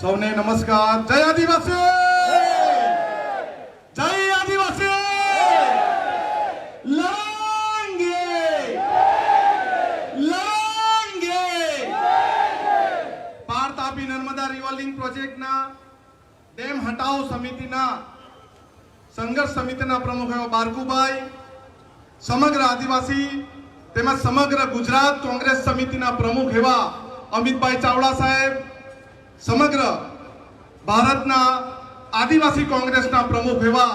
સૌને નમસ્કાર. જય આદિવાસી, જય આદિવાસી. લડેંગે પાર તાપી નર્મદા રિવોલ્વિંગ પ્રોજેક્ટના ડેમ હટાવ સમિતિના સંઘર્ષ સમિતિના પ્રમુખ એવા બારકુભાઈ, સમગ્ર આદિવાસી તેમજ સમગ્ર ગુજરાત કોંગ્રેસ સમિતિના પ્રમુખ એવા અમિતભાઈ ચાવડા સાહેબ, સમગ્ર ભારતના આદિવાસી કોંગ્રેસના પ્રમુખ એવા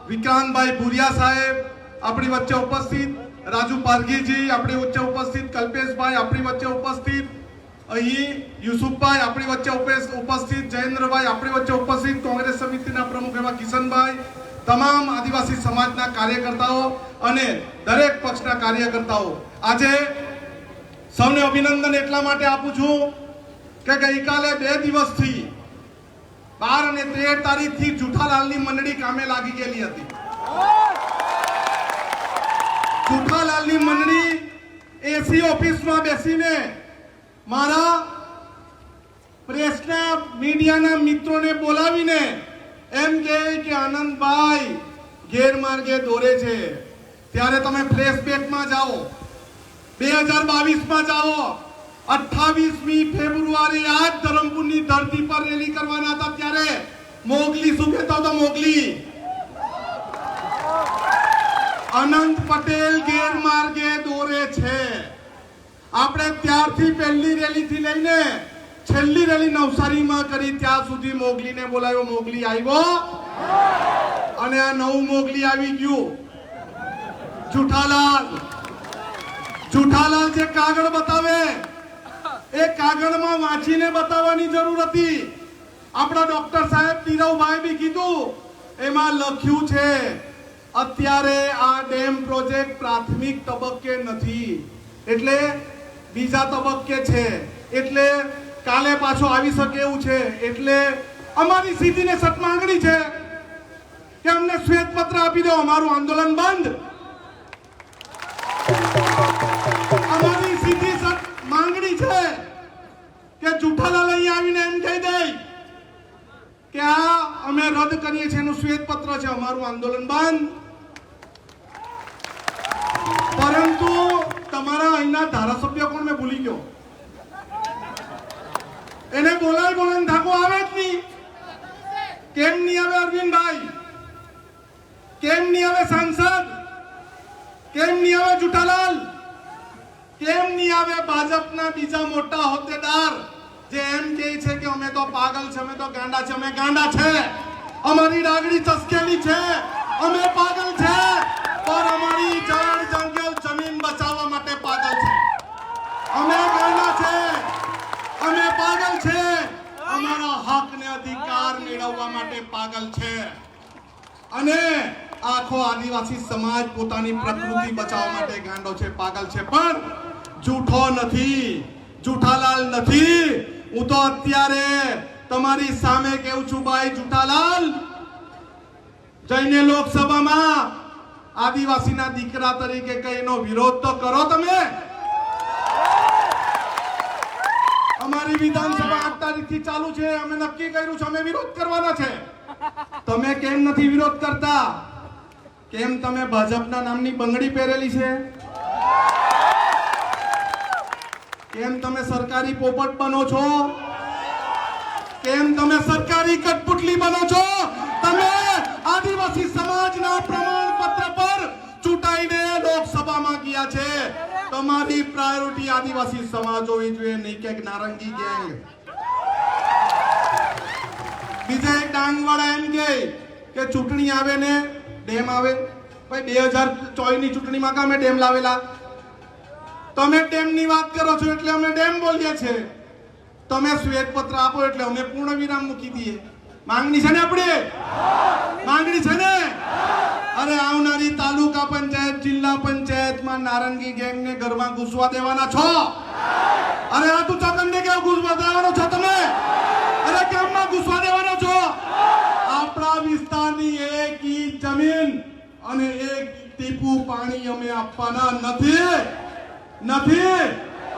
વિક્રાંતભાઈ ભુરિયા સાહેબ આપણી વચ્ચે ઉપસ્થિત, રાજુ પારગીજી આપણી વચ્ચે ઉપસ્થિત, કલ્પેશભાઈ આપણી વચ્ચે ઉપસ્થિત, અહીં યુસુફભાઈ આપણી વચ્ચે ઉપસ્થિત, જયેન્દ્રભાઈ આપણી વચ્ચે ઉપસ્થિત, કોંગ્રેસ સમિતિના પ્રમુખ એવા કિશનભાઈ, તમામ આદિવાસી સમાજના કાર્યકર્તાઓ અને દરેક પક્ષના કાર્યકર્તાઓ, આજે સૌને અભિનંદન એટલા માટે આપું છું કે ગઈકાલે 2 દિવસથી 12 અને 13 તારીખથી જુઠાલાલની મંડળી કામે લાગી ગયેલી હતી. જુઠાલાલની મંડળી એસી ઓફિસમાં બેસીને મારા પ્રેસના મીડિયાના મિત્રોને બોલાવીને એમ કહે કે આનંદભાઈ ગેરમાર્ગે દોરે છે. ત્યારે તમે ફ્લેશબેકમાં જાઓ, 2022માં જાઓ. 28મી ફેબ્રુઆરી આજ ધરમપુરની ધરતી પર રેલી કરવાના હતા ત્યારે મોગલી શું કહેતો હતો? મોગલી અનંત પટેલ ગેરમાર્ગે દોરે છે. આપણે ત્યારથી પહેલી રેલીથી લઈને છેલ્લી રેલી નવસારીમાં કરી ત્યાં સુધી મોગલીને બોલાવ્યો. મોગલી આવ્યો અને આ નવું મોગલી આવી ગયું, જુઠાલાલ. જુઠાલાલ જે કાગળ બતાવે એ કાગળમાં વાંચીને બતાવવાની જરૂર હતી. આપણા ડોક્ટર સાહેબ નીરવભાઈ બી કીધું, એમાં લખ્યું છે અત્યારે આ ડેમ પ્રોજેક્ટ પ્રાથમિક તબક્કે નથી, એટલે બીજા તબક્કે છે, એટલે કાલે પાછો આવી શકે એવું છે. એટલે અમારી સીધી ને સત માંગણી છે કે અમને શ્વેતપત્ર આપી દો, અમારું આંદોલન બંધ. અમારી સીધી સત માંગણી છે કે જુઠાલાલ અહીં આવીને એમ કહી દે કે આ અમે રદ કરીએ છીએ, એનું શ્વેતપત્ર છે, અમારું આંદોલન બંધ. પરંતુ તમારા અહીંના ધારાસભ્ય કોણ મેં ભૂલી ગયો, એને બોલાય થાકો આવે જ નહીં. કેમ નહીં આવે અરવિંદભાઈ? કેમ નહીં આવે સાંસદ? કેમ નહીં આવે જુઠાલાલ? કેમ નહીં આવે ભાજપના બીજા મોટા હોદ્દેદાર જે એમ કહે છે કે અમે તો પાગલ છે, અમે તો ગાંડા છે? અમે ગાંડા છે, અમારી ડાગડી ચસકેલી છે, અમે પાગલ છે, પણ અમારી જળ જંગલ જમીન બચાવવા માટે પાગલ છે. અમે ગાંડા છે, અમે પાગલ છે, અમારા હક ને અધિકાર મેળવવા માટે પાગલ છે. અને આખો આદિવાસી સમાજ પોતાની પ્રકૃતિ બચાવવા માટે ગાંડો છે, પાગલ છે, પણ જૂઠો નથી, જુઠાલાલ નથી. હું તો અત્યારે તમારી સામે કહું છું, ભાઈ જુઠાલાલ, જઈને લોકસભામાં આદિવાસીના દીકરા તરીકે કઈનો વિરોધ તો કરો. તમે અમારી વિધાનસભા 8 તારીખથી ચાલુ છે, અમે નક્કી કર્યું છે અમે વિરોધ કરવાના છે. તમે કેમ નથી વિરોધ કરતા? કેમ તમે ભાજપના નામની બંગડી પહેરેલી છે? કેમ તમે સરકારી પોપટ બનો છો? કેમ તમે સરકારી કઠપુતલી બનો છો? તમે આદિવાસી સમાજના પ્રમાણપત્ર પર ચૂંટાઈને લોકસભામાં ગયા છે. તમારી પ્રાયોરિટી આદિવાસી સમાજ હોવી જોઈએ, નહીં કે નારંગી ગેંગ. બીજા એક ડાંગવાળા એમ કે ચૂંટણી આવે ને ડેમ આવે. ભાઈ 2024 ની ચૂંટણીમાં કામે ડેમ લાવેલા? તમે ડેમની વાત કરો છો એટલે અમે ડેમ બોલીએ છીએ, તમે શ્વેતપત્ર આપો એટલે અમે પૂર્ણ વિરામ મૂકી દઈએ. માંગણી છે ને આપણે? માંગણી છે ને? અરે આવનારી તાલુકા પંચાયત, જિલ્લા પંચાયતમાં નારંગી ગેંગને ઘરમાં ઘૂસવા દેવાના છો? અરે આ તું ચકંડે કેમ ઘૂસવા દેવાનો છો તમે? અરે કેમમાં ઘૂસવા દેવાનો છો? આપણા વિસ્તારની 1 ઇંચ જમીન અને 1 ટીપું પાણી અમે આપવાના નથી, નથી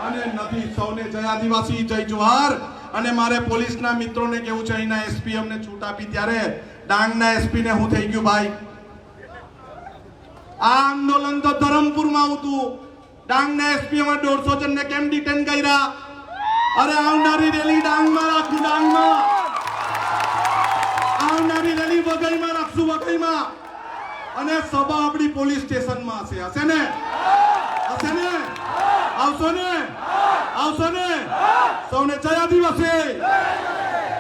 અને નથી. સૌને જય આદિવાસી, જય જોહાર. અને મારે પોલીસના મિત્રોને કેવું છે, અહીંના એસપી અમને છૂટ આપી ત્યારે ડાંગના એસપી ને હું થઈ ગયું ભાઈ, આ આંદોલન તો ધરમપુરમાં હતું, ડાંગના એસપી માં 150 જણને કેમ ડિટેન કર્યા? અરે આવનારી રેલી ડાંગમાં રાખું, ડાંગમાં આવનારી રેલી વઘઈમાં રાખશું, વઘઈમાં, અને સભા આપણી પોલીસ સ્ટેશનમાં હશે ને? હશે ને? આવશો ને? આવશો ને? સૌને જય આદિવાસી,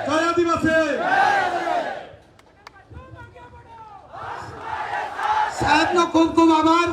જય આદિવાસી. સાહેબનો ખૂબ ખૂબ આભાર.